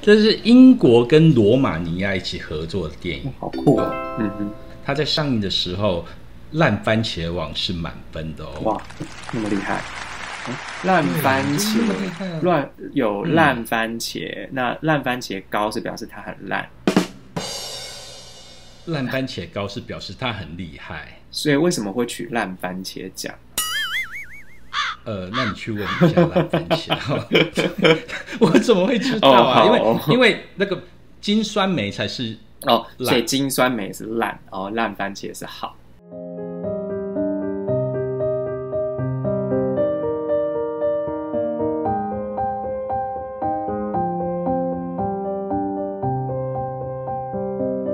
这是英国跟罗马尼亚一起合作的电影，好酷哦。它在上映的时候，烂番茄网是满分的哦。哇，那么厉害！烂番茄，有烂番茄，那烂番茄高是表示它很烂，烂番茄高是表示它很厉害。所以为什么会取烂番茄奖？那你去问一下烂番茄。我怎么会知道啊？因为那个金酸梅才是所以金酸梅是烂烂番茄是好。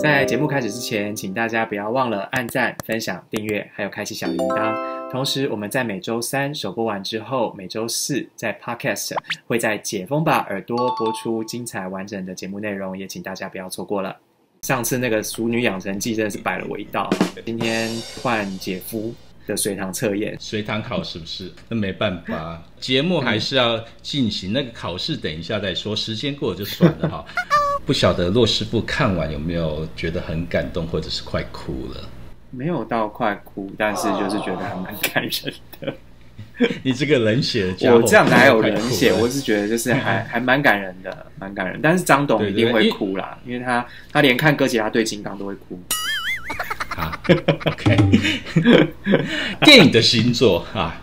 在节目开始之前，请大家不要忘了按赞、分享、订阅，还有开启小铃铛。同时，我们在每周3首播完之后，每周4在 Podcast 会在解封吧耳朵播出精彩完整的节目内容，也请大家不要错过了。上次那个熟女养成记真的是摆了我一道，今天换姐夫的随堂测验，随堂考是不是？那没办法，节目还是要进行。那个考试等一下再说，时间过了就算了哈。不晓得骆师傅看完有没有觉得很感动，或者是快哭了？没有到快哭，但是就是觉得还蛮感人的。你这个冷血的家伙，我这样哪有冷血？我是觉得就是还蛮感人的，蛮感人。但是张董一定会哭啦，因为他连看哥吉拉对金刚都会哭。好 ，OK 。电影的星座啊，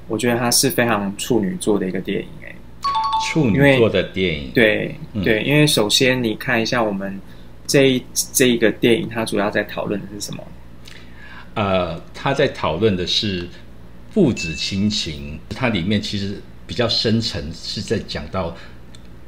我觉得它是非常处女座的一个电影处女座的电影，对，因为首先你看一下我们这一个电影，它主要在讨论的是什么？他在讨论的是父子亲情，它里面其实比较深层是在讲到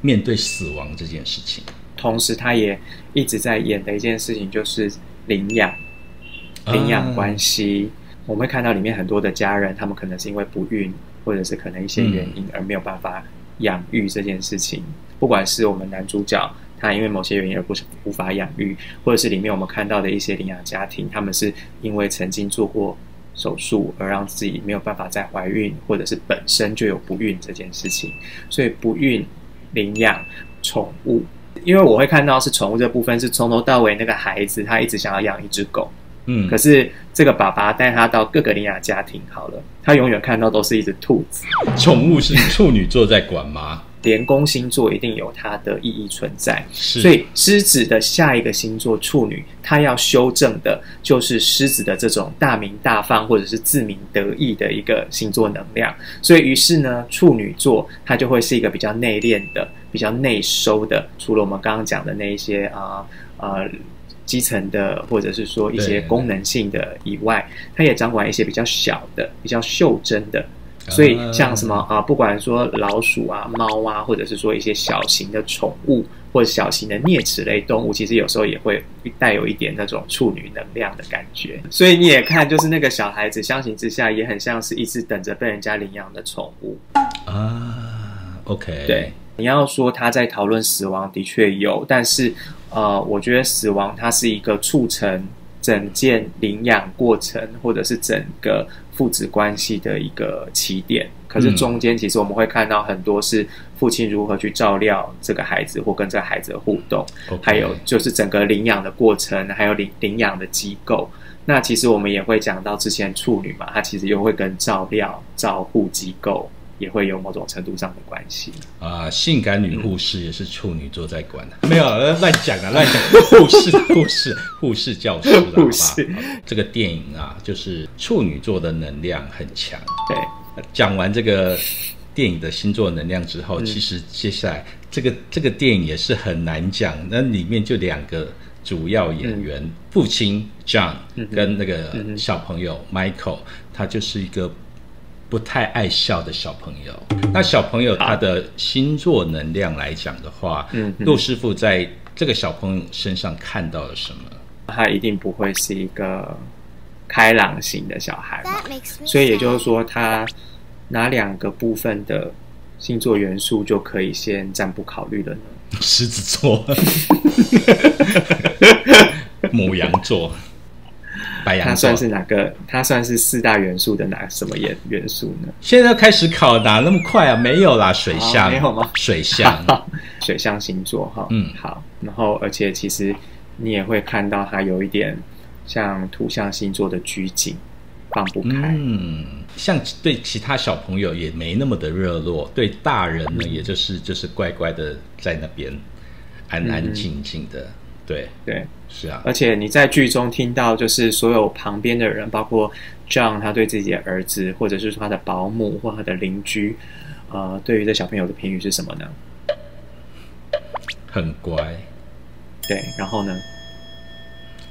面对死亡这件事情。同时，他也一直在演的一件事情就是领养关系。我们会看到里面很多的家人，他们可能是因为不孕，或者是可能一些原因而没有办法养育这件事情。不管是我们男主角他因为某些原因而无法养育，或者是里面我们看到的一些领养家庭，他们是因为曾经做过手术而让自己没有办法再怀孕，或者是本身就有不孕这件事情。所以不孕、领养、宠物，因为我会看到是宠物这部分是从头到尾那个孩子他一直想要养一只狗，可是这个爸爸带他到各个领养家庭好了，他永远看到都是一只兔子。宠物是处女座在管吗？连宫星座一定有它的意义存在，所以狮子的下一个星座处女，它要修正的就是狮子的这种大名大放或者是自鸣得意的一个星座能量。所以于是呢，处女座它就会是一个比较内敛的、比较内收的，除了我们刚刚讲的那一些基层的或者是说一些功能性的以外，它也掌管一些比较小的、比较袖珍的。所以像什么不管说老鼠啊、猫啊，或者是说一些小型的宠物或者小型的啮齿类动物，其实有时候也会带有一点那种处女能量的感觉。所以你也看，就是那个小孩子相形之下也很像是一直等着被人家领养的宠物啊。OK， 对，你要说他在讨论死亡的确有，但是我觉得死亡它是一个促成整件领养过程或者是整个父子关系的一个起点。可是中间其实我们会看到很多是父亲如何去照料这个孩子或跟这个孩子的互动，还有就是整个领养的过程，还有领养的机构。那其实我们也会讲到之前处女嘛，她其实又会跟照料照护机构也会有某种程度上的关系性感女护士也是处女座在管的，没有乱讲啊，乱讲。护士教师啦，护士。这个电影啊，就是处女座的能量很强。对，讲完这个电影的星座能量之后，其实接下来这个电影也是很难讲。那里面就2个主要演员，父亲 John 跟那个小朋友 Michael， 他就是一个不太爱笑的小朋友。那小朋友他的星座能量来讲的话，骆师傅在这个小朋友身上看到了什么？他一定不会是一个开朗型的小孩嘛，所以也就是说，他哪2个部分的星座元素就可以先暂不考虑了呢？狮子座、牡羊座、白羊座，它算是哪个？它算是4大元素的什么元素呢？现在要开始考哪那么快啊？没有啦，水象。没有吗？水象。水象星座哈。好，然后而且其实你也会看到它有一点像土象星座的拘谨，放不开。像对其他小朋友也没那么的热络，对大人呢，也就是乖乖的在那边安安静静的。对，是啊。而且你在剧中听到，就是所有旁边的人，包括 John 他对自己的儿子，或者是说他的保姆或他的邻居，对于这小朋友的评语是什么呢？很乖。对，然后呢，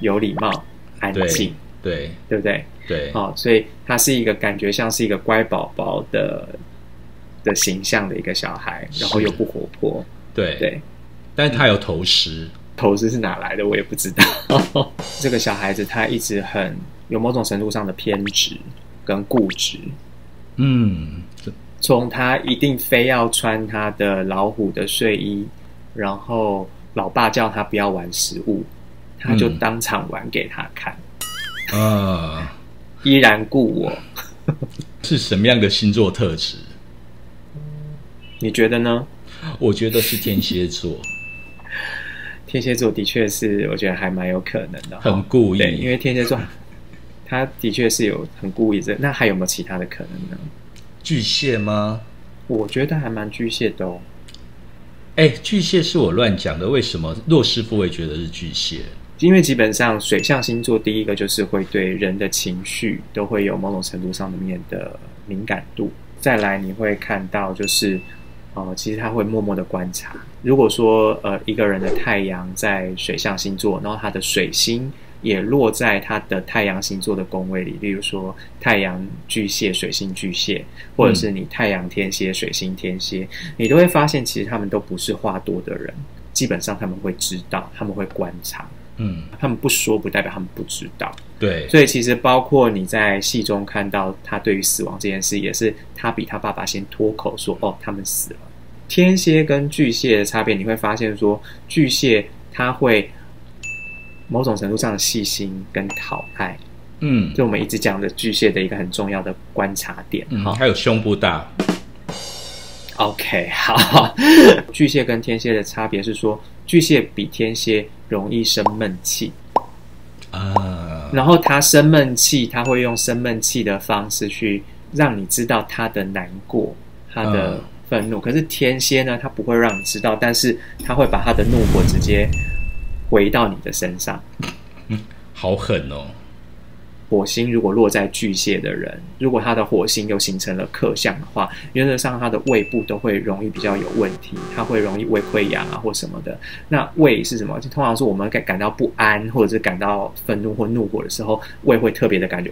有礼貌，安静。对不对？对。所以他是一个感觉像是一个乖宝宝的形象的一个小孩，然后又不活泼。对。但是他有头虱。头虱是哪来的我也不知道。这个小孩子他一直很有某种程度上的偏执跟固执。从他一定非要穿他的老虎的睡衣，然后老爸叫他不要玩食物，他就当场玩给他看。依然故我。是什么样的星座特质？你觉得呢？我觉得是天蝎座。天蝎座的确是，我觉得还蛮有可能的，很故意。对，因为天蝎座，他的确是有很故意的。那还有没有其他的可能呢？巨蟹吗？我觉得还蛮巨蟹的哦。巨蟹是我乱讲的，为什么骆师傅会觉得是巨蟹？因为基本上水象星座第一个就是会对人的情绪都会有某种程度上面的敏感度，再来你会看到就是其实他会默默的观察。如果说一个人的太阳在水象星座，然后他的水星也落在他的太阳星座的宫位里，例如说太阳巨蟹、水星巨蟹，或者是你太阳天蝎、水星天蝎，你都会发现其实他们都不是话多的人，基本上他们会知道，他们会观察。他们不说不代表他们不知道。对，所以其实包括你在戏中看到他对于死亡这件事，也是他比他爸爸先脱口说他们死了。天蝎跟巨蟹的差别，你会发现说巨蟹他会某种程度上的细心跟讨爱。就我们一直讲的巨蟹的一个很重要的观察点。还有胸部大。OK， 好。巨蟹跟天蝎的差别是说，巨蟹比天蝎容易生闷气。然后他生闷气，他会用生闷气的方式去让你知道他的难过，他的愤怒。可是天蝎呢，他不会让你知道，但是他会把他的怒火直接回到你的身上。好狠哦。火星如果落在巨蟹的人，如果他的火星又形成了克相的话，原则上他的胃部都会容易比较有问题，他会容易胃溃疡啊或什么的。那胃是什么？就通常是我们感到不安或者是感到愤怒或怒火的时候，胃会特别的感觉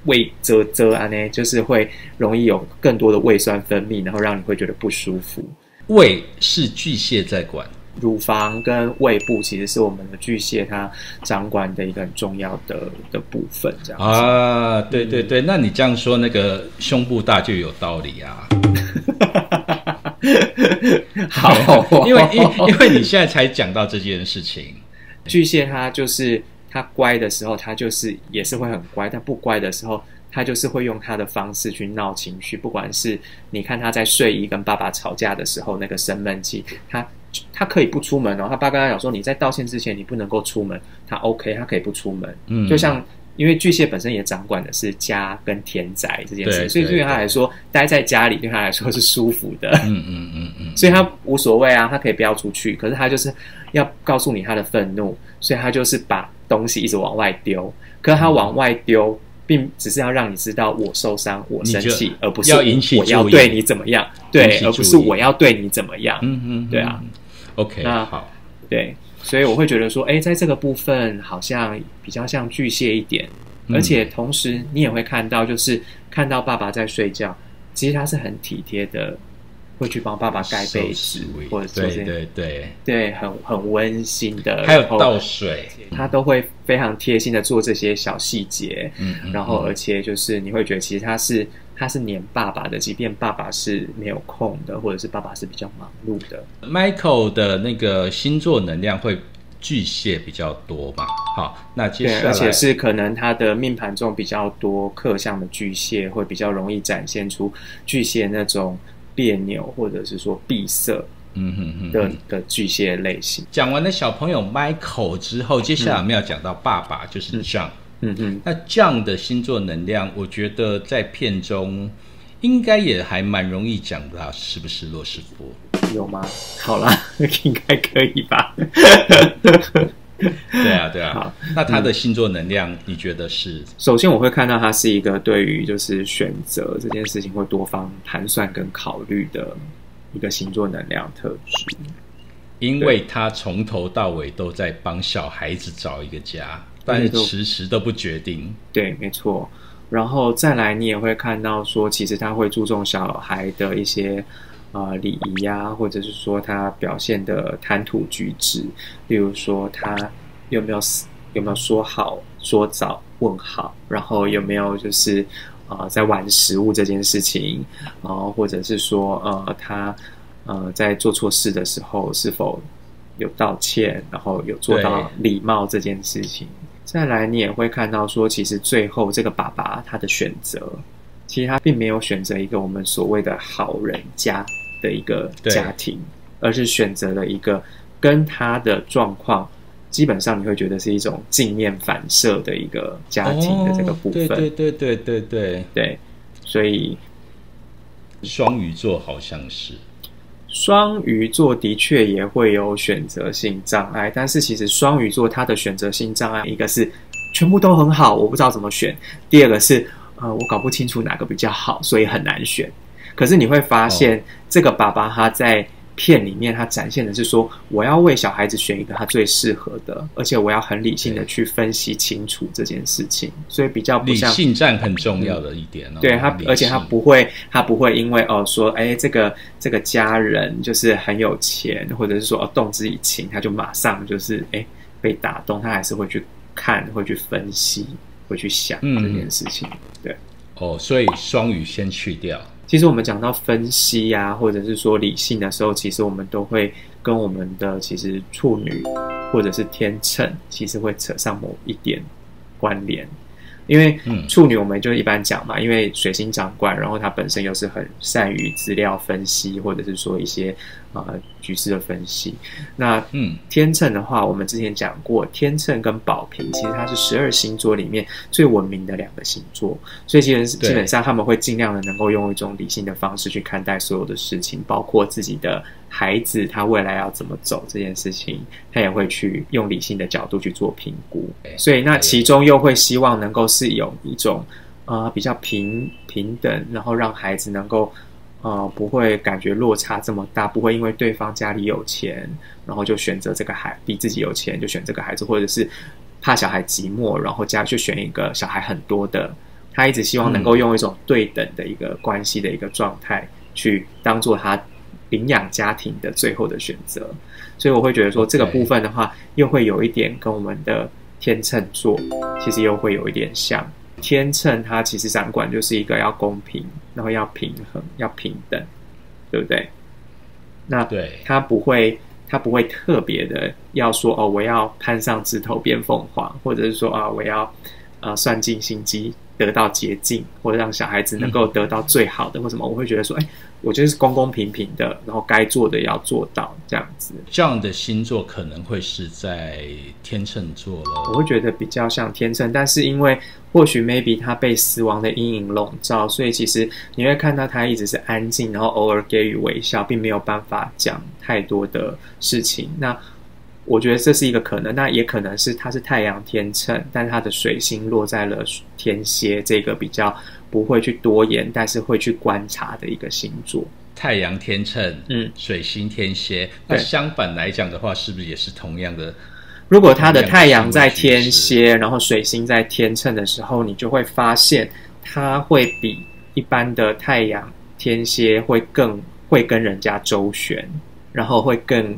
胃啧啊呢，就是会容易有更多的胃酸分泌，然后让你会觉得不舒服。胃是巨蟹在管。乳房跟胃部其实是我们的巨蟹它掌管的一个很重要的部分，这样子。对对对，那你这样说，那个胸部大就有道理啊。好，因为你现在才讲到这件事情。巨蟹它就是他乖的时候，他就是也是会很乖，但不乖的时候，他就是会用他的方式去闹情绪。不管是你看他在睡衣跟爸爸吵架的时候，那个生闷气，他可以不出门哦。他爸跟他讲说，你在道歉之前你不能够出门，他 OK， 他可以不出门。就像因为巨蟹本身也掌管的是家跟田宅这件事，所以对他来说，待在家里对他来说是舒服的。所以他无所谓啊，他可以不要出去，可是他就是要告诉你他的愤怒，所以他就是把东西一直往外丢。可是他往外丢，并只是要让你知道我受伤，我生气，而不是我要对你怎么样，对，而不是我要对你怎么样。对啊。OK， 那好，对，所以我会觉得说，在这个部分好像比较像巨蟹一点，而且同时你也会看到，就是看到爸爸在睡觉，其实他是很体贴的，会去帮爸爸盖被子，或者做这些，对，很温馨的，还有倒水，他都会非常贴心的做这些小细节。然后而且就是你会觉得其实他是黏爸爸的，即便爸爸是没有空的，或者是爸爸是比较忙碌的。Michael 的那个星座能量会巨蟹比较多嘛？好，那接下来，而且是可能他的命盘中比较多克相的巨蟹，会比较容易展现出巨蟹那种别扭或者是说闭塞的巨蟹类型。讲完了小朋友 Michael 之后，接下来我们要讲到爸爸，就是 John。那 John 的星座能量，我觉得在片中应该也还蛮容易讲的，是不是罗斯福？有吗？好啦，应该可以吧。对啊。那他的星座能量，你觉得是？首先，我会看到他是一个对于就是选择这件事情会多方盘算跟考虑的一个星座能量特质。因为他从头到尾都在帮小孩子找一个家，但是迟迟都不决定。对，没错。然后再来，你也会看到说，其实他会注重小孩的一些礼仪啊，或者是说他表现的谈吐举止，例如说他有没有说好说早问好，然后有没有就是在玩食物这件事情，或者是说他在做错事的时候是否有道歉，然后有做到礼貌这件事情。再来你也会看到说，其实最后这个爸爸他的选择，其实他并没有选择一个我们所谓的好人家的一个家庭，而是选择了一个跟他的状况基本上你会觉得是一种镜面反射的一个家庭的这个部分。对，所以双鱼座好像是。双鱼座的确也会有选择性障碍，但是其实双鱼座它的选择性障碍，一个是全部都很好，我不知道怎么选；第二个是我搞不清楚哪个比较好，所以很难选。可是你会发现，这个爸爸他在片里面他展现的是说，我要为小孩子选一个他最适合的，而且我要很理性的去分析清楚这件事情，所以比较不像理性占很重要的一点。对他，而且他不会因为说这个家人就是很有钱，或者是说动之以情，他就马上就是被打动，他还是会去看，会去分析，会去想这件事情。对，所以双鱼先去掉。其实我们讲到分析啊，或者是说理性的时候，其实我们都会跟我们的其实处女或者是天秤，其实会扯上某一点关联。因为处女我们就一般讲嘛，因为水星掌管，然后它本身又是很善于资料分析，或者是说一些局势的分析。那天秤的话，我们之前讲过，天秤跟宝瓶其实它是12星座里面最文明的2个星座，所以基本上他们会尽量的能够用一种理性的方式去看待所有的事情，包括自己的孩子他未来要怎么走这件事情，他也会去用理性的角度去做评估。所以那其中又会希望能够是有一种比较平等，然后让孩子能够不会感觉落差这么大，不会因为对方家里有钱，然后就选择这个孩比自己有钱就选这个孩子，或者是怕小孩寂寞，然后就选一个小孩很多的。他一直希望能够用一种对等的一个关系的一个状态，去当做他领养家庭的最后的选择。所以我会觉得说，这个部分的话，又会有一点跟我们的天秤座其实又会有一点像。天秤它其实掌管就是一个要公平，然后要平衡，要平等，对不对？那它不会特别的要说我要攀上枝头变凤凰，或者是说我要算尽心机得到捷径，或者让小孩子能够得到最好的或什么。我会觉得说我觉得是公公平平的，然后该做的要做到这样子。这样的星座可能会是在天秤座了。我会觉得比较像天秤，但是因为或许 maybe 他被死亡的阴影笼罩，所以其实你会看到他一直是安静，然后偶尔给予微笑，并没有办法讲太多的事情。那我觉得这是一个可能，那也可能是他是太阳天秤，但他的水星落在了天蝎，这个比较不会去多言，但是会去观察的一个星座。太阳天秤，水星天蝎，那相反来讲的话，是不是也是同样的？如果他的太阳在天蝎，然后水星在天秤的时候，你就会发现他会比一般的太阳天蝎会跟人家周旋，然后会跟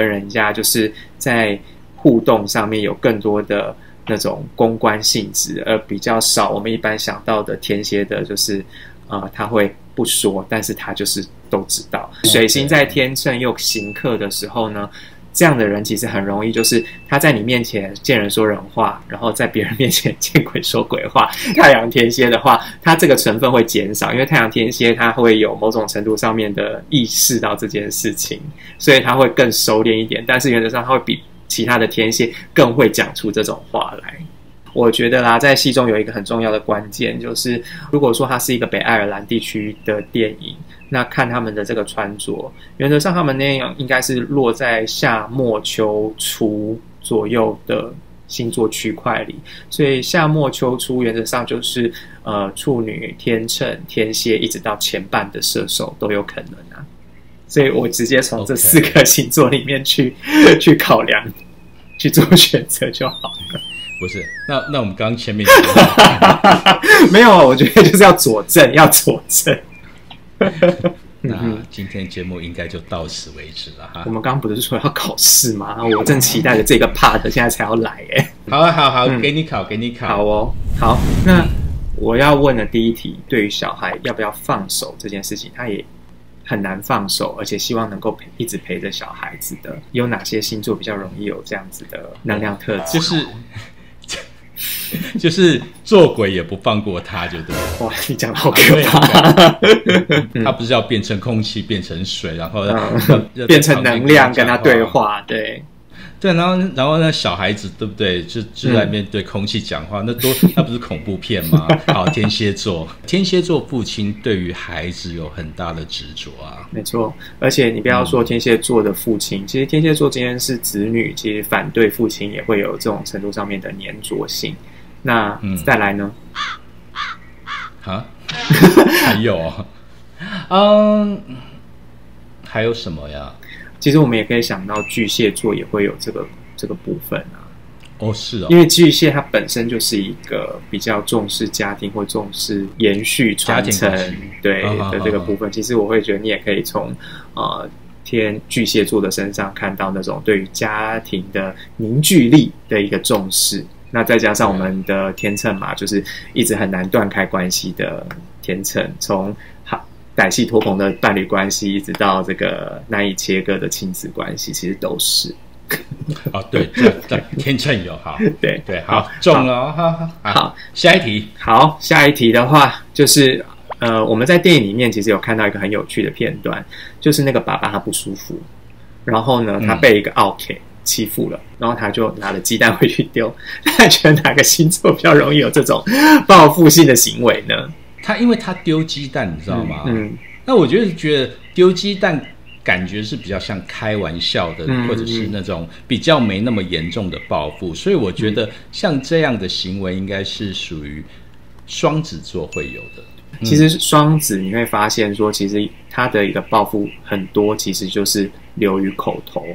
人家就是在互动上面有更多的那种公关性质，而比较少我们一般想到的天蝎的就是他会不说，但是他就是都知道。水星在天秤又刑克的时候呢，这样的人其实很容易，就是他在你面前见人说人话，然后在别人面前见鬼说鬼话。太阳天蝎的话，他这个成分会减少，因为太阳天蝎他会有某种程度上面的意识到这件事情，所以他会更收敛一点，但是原则上他会比其他的天蝎更会讲出这种话来。我觉得啦，在戏中有一个很重要的关键，就是如果说它是一个北爱尔兰地区的电影，那看他们的这个穿着，原则上他们那样应该是落在夏末秋初左右的星座区块里，所以夏末秋初原则上就是处女、天秤、天蝎一直到前半的射手都有可能啊。所以我直接从这4个星座里面去考量，去做选择就好了。不是，那我们刚刚前面没有，我觉得就是要佐证，要佐证。那今天节目应该就到此为止了哈。我们刚刚不是说要考试吗？我正期待着这个 part 现在才要来耶。好，给你考。好哦，好。那我要问的第一题，对于小孩要不要放手这件事情，他也很难放手，而且希望能够一直陪着小孩子的，有哪些星座比较容易有这样子的能量特质？就是做鬼也不放过他，就对了。哇，你讲的好可怕！他不是要变成空气，变成水，然后变成能量跟他对话，对。对，然后呢，小孩子对不对？就在面对空气讲话，那不是恐怖片吗？好，天蝎座父亲对于孩子有很大的执着啊。没错，而且你不要说天蝎座的父亲，其实天蝎座今天是子女，其实反对父亲也会有这种程度上面的粘着性。那再来呢？还有还有什么呀？其实我们也可以想到巨蟹座也会有这个部分啊。哦，是哦，因为巨蟹它本身就是一个比较重视家庭或重视延续传承对的这个部分。其实我会觉得你也可以从巨蟹座的身上看到那种对于家庭的凝聚力的一个重视。那再加上我们的天秤嘛，就是一直很难断开关系的天秤，从歹戏拖棚的伴侣关系，一直到这个难以切割的亲子关系，其实都是。对，天秤有好，对，好中了，好，下一题。好，下一题的话就是我们在电影里面其实有看到一个很有趣的片段，就是那个爸爸他不舒服，然后呢他被一个奥 K 欺负了，然后他就拿了鸡蛋回去丢。大家觉得哪个星座比较容易有这种报复性的行为呢？因为他丢鸡蛋，你知道吗？那我觉得丢鸡蛋感觉是比较像开玩笑的，或者是那种比较没那么严重的报复，所以我觉得像这样的行为应该是属于双子座会有的。其实双子你会发现说，其实他的一个报复很多其实就是流于口头。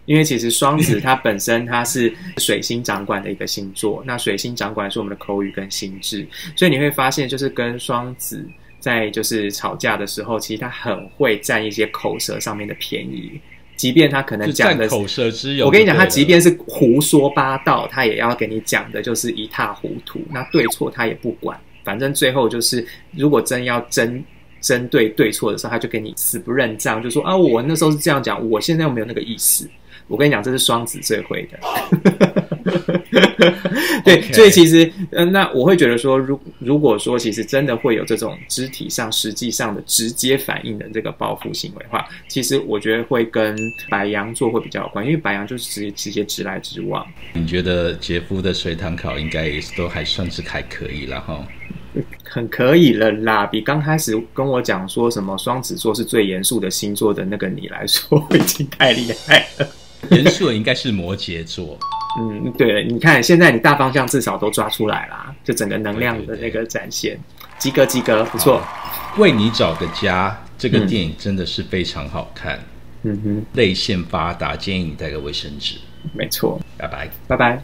因为其实双子它本身它是水星掌管的一个星座，那水星掌管是我们的口语跟心智，所以你会发现就是跟双子在就是吵架的时候，其实他很会占一些口舌上面的便宜，即便他可能讲的口舌之有，我跟你讲，他即便是胡说八道，他也要给你讲的就是一塌糊涂，那对错他也不管，反正最后就是如果真要针对对错的时候，他就给你死不认账，就说我那时候是这样讲，我现在又没有那个意思。我跟你讲，这是双子最会的。对，所以其实那我会觉得说，如果说其实真的会有这种肢体上实际上的直接反应的这个报复行为的话，其实我觉得会跟白羊座会比较有关，因为白羊就是直接直来直往。你觉得杰夫的随堂考应该也都还算是还可以啦齁？很可以了啦，比刚开始跟我讲说什么双子座是最严肃的星座的那个你来说，已经太厉害了。严肃的应该是摩羯座。对了，你看现在你大方向至少都抓出来啦，就整个能量的那个展现，及格，不错。为你找个家，这个电影真的是非常好看。泪腺发达，建议你带个卫生纸。没错，拜拜，拜拜。